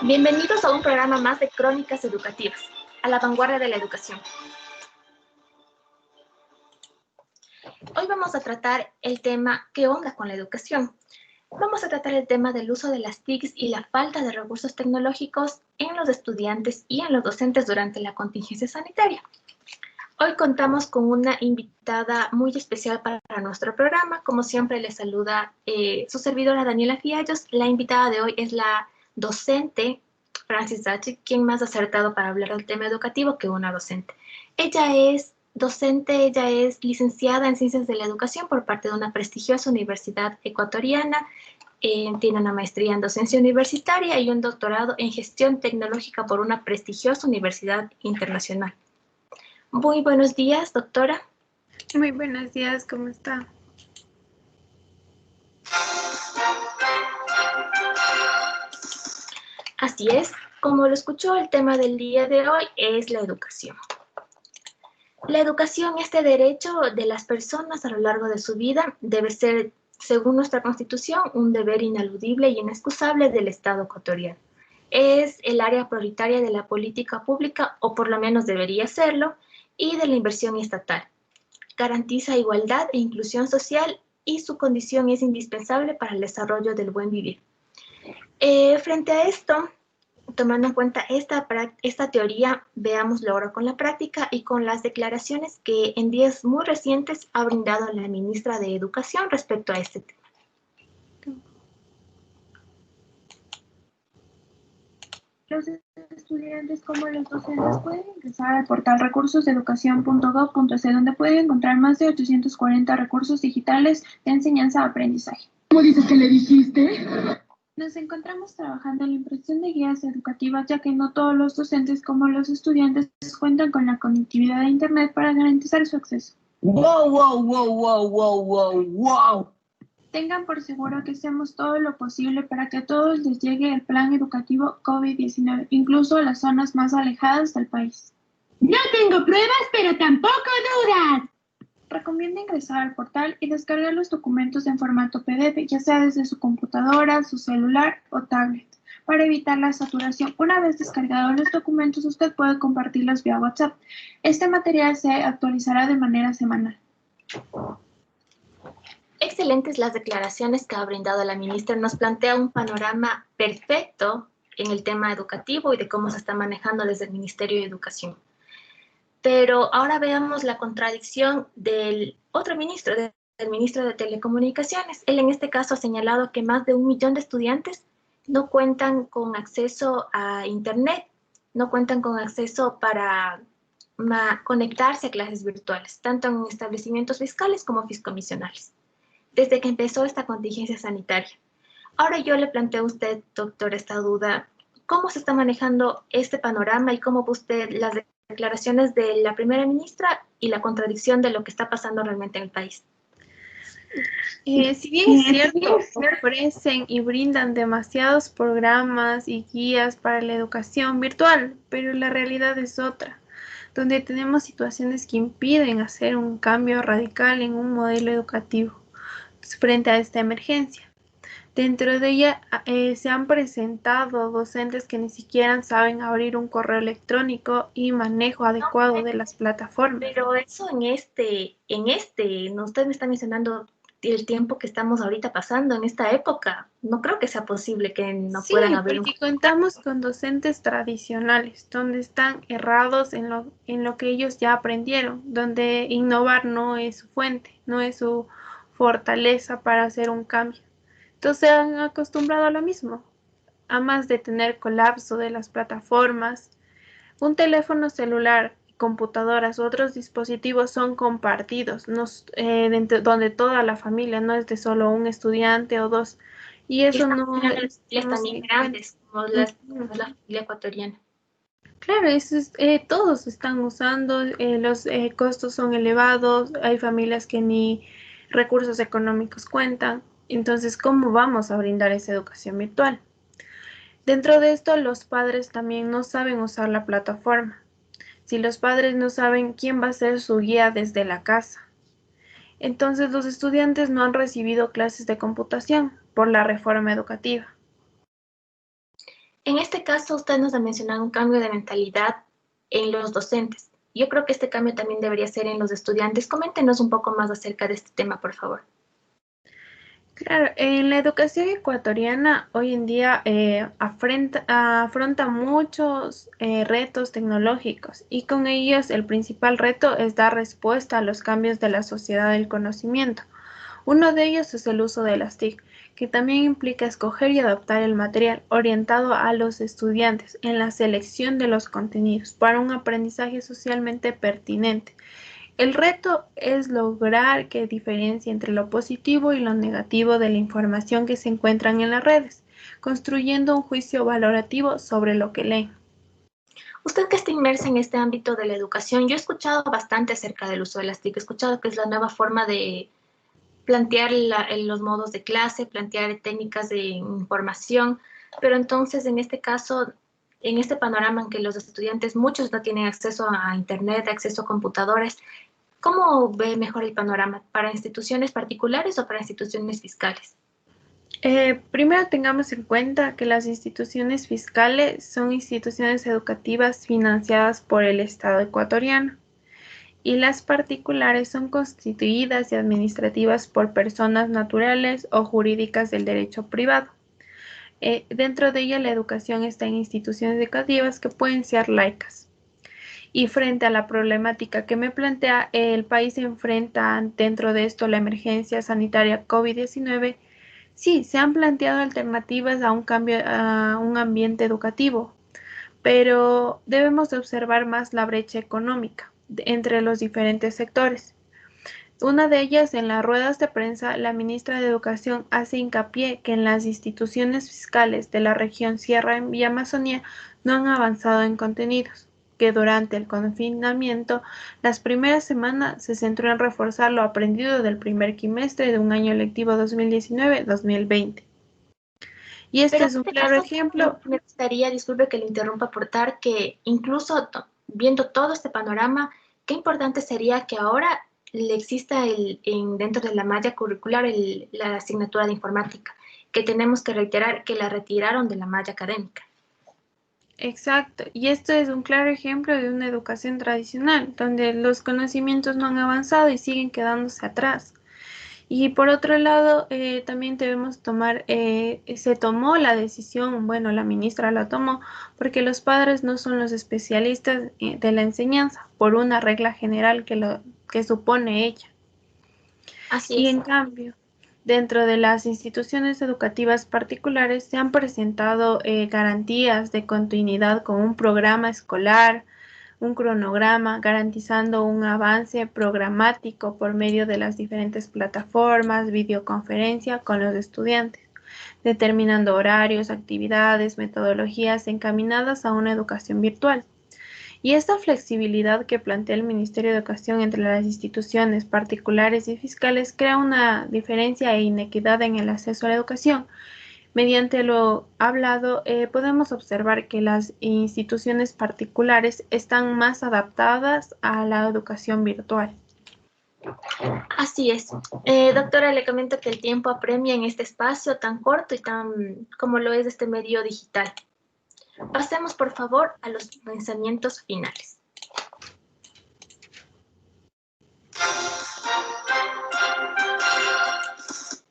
Bienvenidos a un programa más de Crónicas Educativas, a la vanguardia de la educación. Hoy vamos a tratar el tema ¿qué onda con la educación? Vamos a tratar el tema del uso de las TICs y la falta de recursos tecnológicos en los estudiantes y en los docentes durante la contingencia sanitaria. Hoy contamos con una invitada muy especial para nuestro programa. Como siempre, les saluda su servidora Daniela Fiallos. La invitada de hoy es la docente Francis Dachi, quien más acertado para hablar del tema educativo que una docente. Ella es docente, ella es licenciada en Ciencias de la Educación por parte de una prestigiosa universidad ecuatoriana. Tiene una maestría en docencia universitaria y un doctorado en gestión tecnológica por una prestigiosa universidad internacional. Muy buenos días, doctora. Muy buenos días, ¿cómo está? Así es, como lo escuchó, el tema del día de hoy es la educación. La educación, este derecho de las personas a lo largo de su vida, debe ser, según nuestra Constitución, un deber ineludible y inexcusable del Estado ecuatoriano. Es el área prioritaria de la política pública, o por lo menos debería serlo, y de la inversión estatal. Garantiza igualdad e inclusión social y su condición es indispensable para el desarrollo del buen vivir. Frente a esto, tomando en cuenta esta teoría, veámoslo ahora con la práctica y con las declaraciones que en días muy recientes ha brindado la ministra de Educación respecto a este tema. Los estudiantes como los docentes pueden ingresar al portal recursoseducacion.gov.es, donde pueden encontrar más de 840 recursos digitales de enseñanza-aprendizaje. ¿Cómo dices que le dijiste? Nos encontramos trabajando en la impresión de guías educativas, ya que no todos los docentes como los estudiantes cuentan con la conectividad de Internet para garantizar su acceso. ¡Wow! Tengan por seguro que hacemos todo lo posible para que a todos les llegue el plan educativo COVID-19, incluso a las zonas más alejadas del país. No tengo pruebas, pero tampoco dudas. Recomienda ingresar al portal y descargar los documentos en formato PDF, ya sea desde su computadora, su celular o tablet, para evitar la saturación. Una vez descargados los documentos, usted puede compartirlos vía WhatsApp. Este material se actualizará de manera semanal. Excelentes las declaraciones que ha brindado la ministra. Nos plantea un panorama perfecto en el tema educativo y de cómo se está manejando desde el Ministerio de Educación. Pero ahora veamos la contradicción del otro ministro, del ministro de Telecomunicaciones. Él en este caso ha señalado que más de 1 millón de estudiantes no cuentan con acceso a Internet, no cuentan con acceso para conectarse a clases virtuales, tanto en establecimientos fiscales como fiscomisionales, desde que empezó esta contingencia sanitaria. Ahora yo le planteo a usted, doctor, esta duda. ¿Cómo se está manejando este panorama y cómo ve usted las declaraciones de la primera ministra y la contradicción de lo que está pasando realmente en el país? Si bien es cierto, ofrecen y brindan demasiados programas y guías para la educación virtual, pero la realidad es otra, donde tenemos situaciones que impiden hacer un cambio radical en un modelo educativo frente a esta emergencia. Dentro de ella se han presentado docentes que ni siquiera saben abrir un correo electrónico y manejo adecuado de las plataformas. Pero eso no, usted me está mencionando el tiempo que estamos ahorita pasando en esta época. No creo que sea posible que no puedan abrir porque contamos con docentes tradicionales, donde están errados en lo que ellos ya aprendieron, donde innovar no es su fuente, no es su fortaleza para hacer un cambio. Entonces se han acostumbrado a lo mismo, a más de tener colapso de las plataformas. Un teléfono celular, computadoras u otros dispositivos son compartidos, donde toda la familia, no es de solo un estudiante o dos. Y eso no es también grandes, como la familia ecuatoriana. Claro, eso es, todos están usando, los costos son elevados, hay familias que ni recursos económicos cuentan. Entonces, ¿cómo vamos a brindar esa educación virtual? Dentro de esto, los padres también no saben usar la plataforma. Si los padres no saben quién va a ser su guía desde la casa. Entonces, los estudiantes no han recibido clases de computación por la reforma educativa. En este caso, usted nos ha mencionado un cambio de mentalidad en los docentes. Yo creo que este cambio también debería ser en los estudiantes. Coméntenos un poco más acerca de este tema, por favor. Claro, en la educación ecuatoriana hoy en día afronta muchos retos tecnológicos y con ellos el principal reto es dar respuesta a los cambios de la sociedad del conocimiento. Uno de ellos es el uso de las TIC, que también implica escoger y adaptar el material orientado a los estudiantes en la selección de los contenidos para un aprendizaje socialmente pertinente. El reto es lograr que diferencie entre lo positivo y lo negativo de la información que se encuentran en las redes, construyendo un juicio valorativo sobre lo que leen. Usted que está inmersa en este ámbito de la educación, yo he escuchado bastante acerca del uso de las TIC, he escuchado que es la nueva forma de plantear los modos de clase, plantear técnicas de información, pero entonces en este caso, en este panorama en que los estudiantes, muchos no tienen acceso a Internet, acceso a computadores, ¿cómo ve mejor el panorama? ¿Para instituciones particulares o para instituciones fiscales? Primero tengamos en cuenta que las instituciones fiscales son instituciones educativas financiadas por el Estado ecuatoriano y las particulares son constituidas y administrativas por personas naturales o jurídicas del derecho privado. Dentro de ella la educación está en instituciones educativas que pueden ser laicas. Y frente a la problemática que me plantea, el país se enfrenta dentro de esto la emergencia sanitaria COVID-19. Sí, se han planteado alternativas a un cambio a un ambiente educativo, pero debemos de observar más la brecha económica entre los diferentes sectores. Una de ellas, en las ruedas de prensa, la ministra de Educación hace hincapié que en las instituciones fiscales de la región Sierra y Amazonía no han avanzado en contenidos, que durante el confinamiento las primeras semanas se centró en reforzar lo aprendido del primer quimestre de un año lectivo 2019-2020. Y este Pero en es un este claro caso, ejemplo. me gustaría, disculpe que le interrumpa, aportar que incluso viendo todo este panorama, qué importante sería que ahora le exista dentro de la malla curricular la asignatura de informática, que tenemos que reiterar que la retiraron de la malla académica. Exacto, y esto es un claro ejemplo de una educación tradicional, donde los conocimientos no han avanzado y siguen quedándose atrás. Y por otro lado, también debemos tomar, se tomó la decisión, bueno, la ministra la tomó, porque los padres no son los especialistas de la enseñanza, por una regla general que supone ella. Así Y es. en cambio, dentro de las instituciones educativas particulares se han presentado garantías de continuidad con un programa escolar, un cronograma, garantizando un avance programático por medio de las diferentes plataformas, videoconferencia con los estudiantes, determinando horarios, actividades, metodologías encaminadas a una educación virtual. Y esta flexibilidad que plantea el Ministerio de Educación entre las instituciones particulares y fiscales crea una diferencia e inequidad en el acceso a la educación. Mediante lo hablado, podemos observar que las instituciones particulares están más adaptadas a la educación virtual. Así es. Doctora, le comento que el tiempo apremia en este espacio tan corto y tan como lo es este medio digital. Pasemos, por favor, a los pensamientos finales.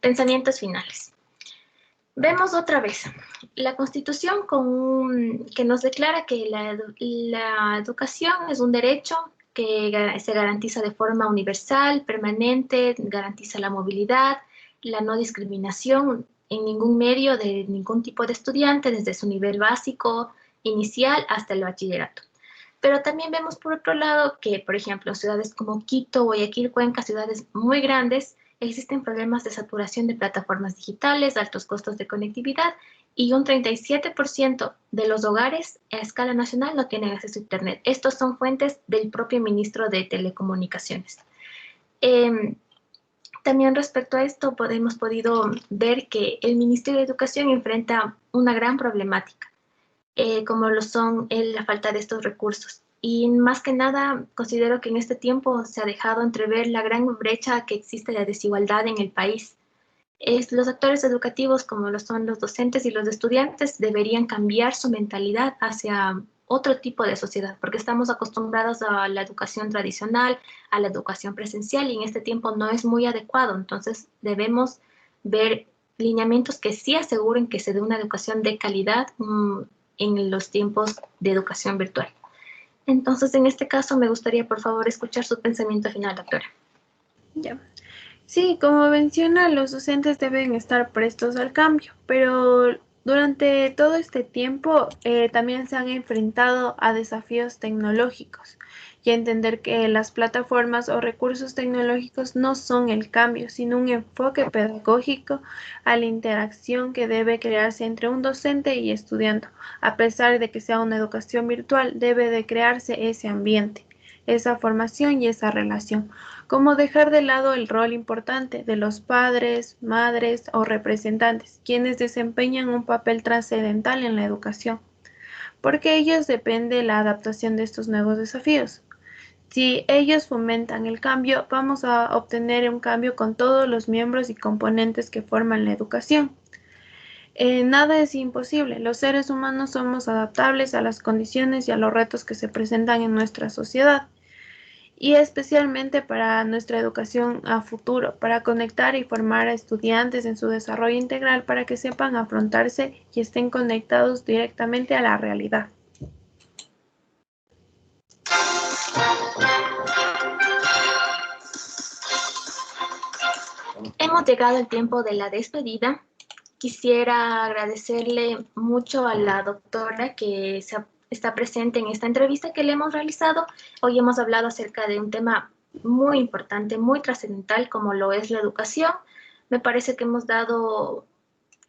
Pensamientos finales. Vemos otra vez la Constitución que nos declara que la educación es un derecho que se garantiza de forma universal, permanente, garantiza la movilidad, la no discriminación en ningún medio de ningún tipo de estudiante, desde su nivel básico, inicial, hasta el bachillerato. Pero también vemos por otro lado que, por ejemplo, ciudades como Quito, Guayaquil, Cuenca, ciudades muy grandes, existen problemas de saturación de plataformas digitales, altos costos de conectividad y un 37% de los hogares a escala nacional no tienen acceso a Internet. Estos son fuentes del propio ministro de Telecomunicaciones. También respecto a esto, hemos podido ver que el Ministerio de Educación enfrenta una gran problemática, como lo son la falta de estos recursos. Y más que nada, considero que en este tiempo se ha dejado entrever la gran brecha que existe de desigualdad en el país. los actores educativos, como lo son los docentes y los estudiantes, deberían cambiar su mentalidad hacia otro tipo de sociedad, porque estamos acostumbrados a la educación tradicional, a la educación presencial, y en este tiempo no es muy adecuado. Entonces, debemos ver lineamientos que sí aseguren que se dé una educación de calidad en los tiempos de educación virtual. Entonces, en este caso, me gustaría, por favor, escuchar su pensamiento final, doctora. Ya. Sí, como menciona, los docentes deben estar prestos al cambio, pero durante todo este tiempo también se han enfrentado a desafíos tecnológicos y a entender que las plataformas o recursos tecnológicos no son el cambio, sino un enfoque pedagógico a la interacción que debe crearse entre un docente y estudiante. A pesar de que sea una educación virtual, debe de crearse ese ambiente, esa formación y esa relación. Como dejar de lado el rol importante de los padres, madres o representantes, quienes desempeñan un papel trascendental en la educación, porque ellos depende la adaptación de estos nuevos desafíos. Si ellos fomentan el cambio, vamos a obtener un cambio con todos los miembros y componentes que forman la educación. Nada es imposible. Los seres humanos somos adaptables a las condiciones y a los retos que se presentan en nuestra sociedad, y especialmente para nuestra educación a futuro, para conectar y formar a estudiantes en su desarrollo integral para que sepan afrontarse y estén conectados directamente a la realidad. Hemos llegado al tiempo de la despedida. Quisiera agradecerle mucho a la doctora que está presente en esta entrevista que le hemos realizado. Hoy hemos hablado acerca de un tema muy importante, muy trascendental, como lo es la educación. Me parece que hemos dado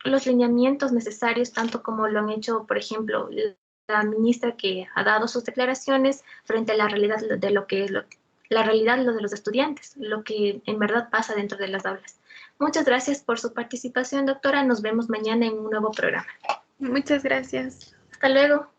los lineamientos necesarios, tanto como lo han hecho, por ejemplo, la ministra, que ha dado sus declaraciones frente a la realidad de lo que es la realidad de los estudiantes, lo que en verdad pasa dentro de las aulas. Muchas gracias por su participación, doctora. Nos vemos mañana en un nuevo programa. Muchas gracias. Hasta luego.